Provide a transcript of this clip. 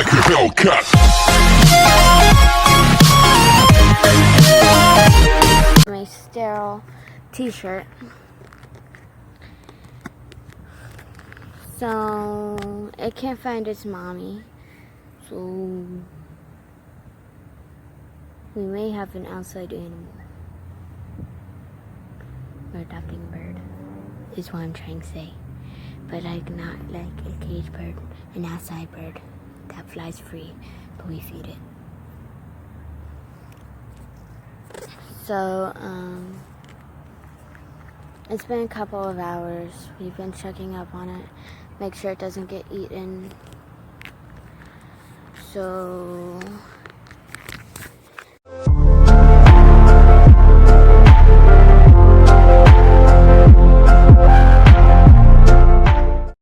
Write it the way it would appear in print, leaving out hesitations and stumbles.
like a Hellcat. My sterile t-shirt. So it can't find its mommy. So we may have an outside animal. We're adopting a bird, is what I'm trying to say. But like not like a cage bird, an outside bird that flies free, but we feed it. So, it's been a couple of hours. We've been checking up on it, make sure it doesn't get eaten. So